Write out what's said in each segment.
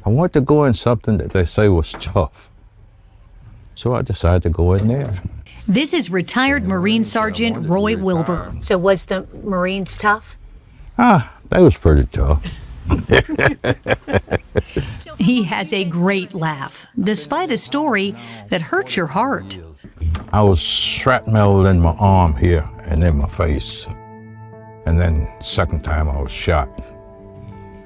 I wanted to go in something that they say was tough. So I decided to go in there. This is retired Marine Sergeant Roy Wilbur. So was the Marines tough? They was pretty tough. He has a great laugh, despite a story that hurts your heart. I was shrapnel in my arm here and in my face. And then second time I was shot.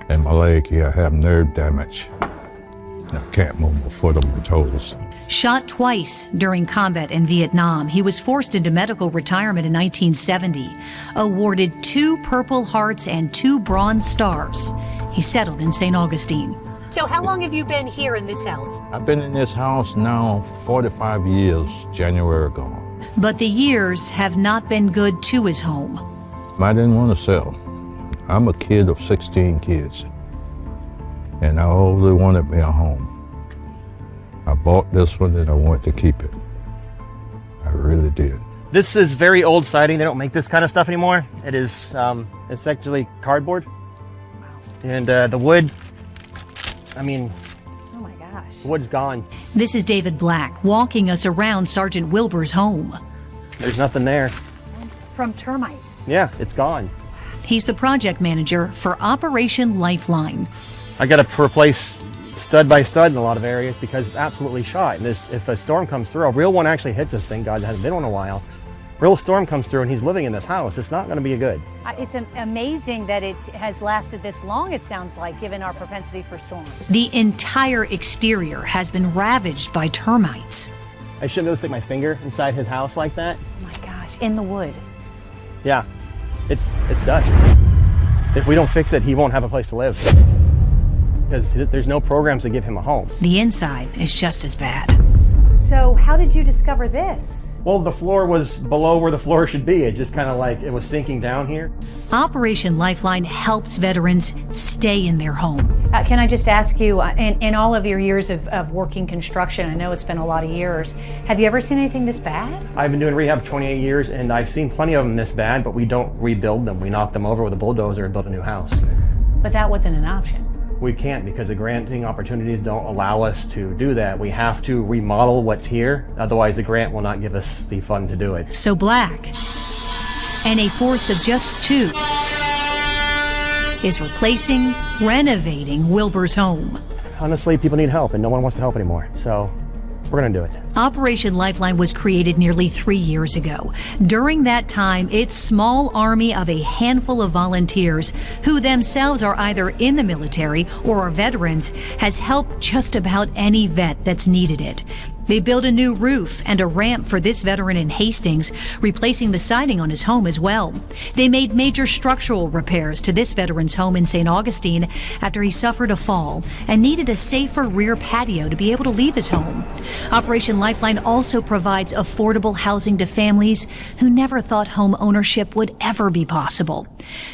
In my leg here, I have nerve damage. I can't move my foot or my toes. Shot twice during combat in Vietnam, he was forced into medical retirement in 1970. Awarded 2 Purple Hearts and 2 Bronze Stars. He settled in St. Augustine. So how long have you been here in this house? I've been in this house now 45 years, January gone. But the years have not been good to his home. I didn't want to sell. I'm a kid of 16 kids, and I always wanted me a home. I bought this one and I want to keep it. I really did. This is very old siding. They don't make this kind of stuff anymore. It is, it's actually cardboard. And the wood, I mean, Oh my gosh. the wood's gone. This is David Black walking us around Sergeant Wilbur's home. There's nothing there. From termites. Yeah, it's gone. He's the project manager for Operation Lifeline. I got to replace stud by stud in a lot of areas because it's absolutely shot. And if a storm comes through, a real one actually hits us, thank God it hasn't been one in a while. Real storm comes through and he's living in this house, it's not going to be good. It's amazing that it has lasted this long, it sounds like, given our propensity for storms. The entire exterior has been ravaged by termites. I shouldn't be able to stick my finger inside his house like that. Oh my gosh, in the wood. Yeah, it's dust. If we don't fix it, he won't have a place to live. Because there's no programs to give him a home. The inside is just as bad. So how did you discover this? Well, the floor was below where the floor should be. It just kind of like, it was sinking down here. Operation Lifeline helps veterans stay in their home. Can I just ask you, in all of your years of working construction, I know it's been a lot of years, have you ever seen anything this bad? I've been doing rehab 28 years and I've seen plenty of them this bad, but we don't rebuild them. We knock them over with a bulldozer and build a new house. But that wasn't an option. We can't because the granting opportunities don't allow us to do that. We have to remodel what's here, otherwise the grant will not give us the fund to do it. So Black, and a force of just 2, is replacing, renovating Wilbur's home. Honestly, people need help and no one wants to help anymore, so we're gonna do it. Operation Lifeline was created nearly 3 years ago. During that time, its small army of a handful of volunteers, who themselves are either in the military or are veterans, has helped just about any vet that's needed it. They built a new roof and a ramp for this veteran in Hastings, replacing the siding on his home as well. They made major structural repairs to this veteran's home in St. Augustine after he suffered a fall and needed a safer rear patio to be able to leave his home. Operation Lifeline also provides affordable housing to families who never thought home ownership would ever be possible.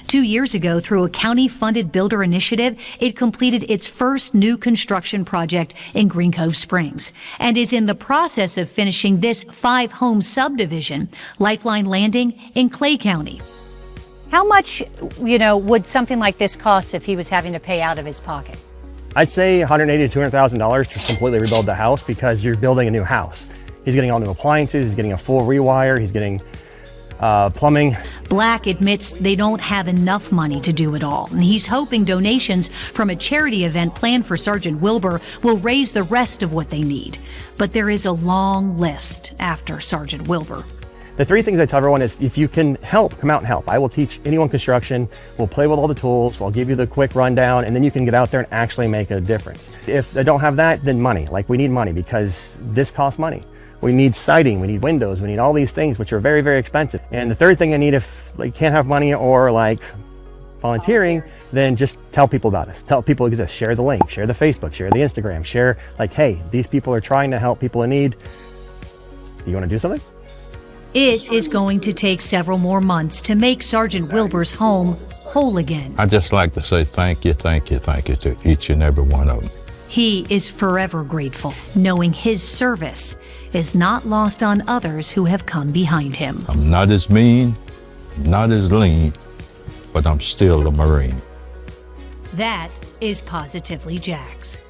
2 years ago, through a county-funded builder initiative, it completed its first new construction project in Green Cove Springs and is in the process of finishing this 5-home subdivision, Lifeline Landing, in Clay County. How much, would something like this cost if he was having to pay out of his pocket? I'd say $180,000 to $200,000 to completely rebuild the house because you're building a new house. He's getting all new appliances, he's getting a full rewire, he's getting plumbing. Black admits they don't have enough money to do it all, and he's hoping donations from a charity event planned for Sergeant Wilbur will raise the rest of what they need. But there is a long list after Sergeant Wilbur. The 3 things I tell everyone is if you can help, come out and help. I will teach anyone construction, we'll play with all the tools, I'll give you the quick rundown, and then you can get out there and actually make a difference. If I don't have that, then money. Like, we need money because this costs money. We need siding, we need windows, we need all these things which are very, very expensive. And the third thing I need, if you can't have money or like volunteering, then just tell people about us. Tell people it exists. Share the link, share the Facebook, share the Instagram, share like, hey, these people are trying to help people in need. Do you want to do something? It is going to take several more months to make Sergeant Wilbur's home whole again. I just like to say thank you to each and every one of them. He is forever grateful, knowing his service is not lost on others who have come behind him. I'm not as mean, not as lean, but I'm still a Marine. That is Positively Jax.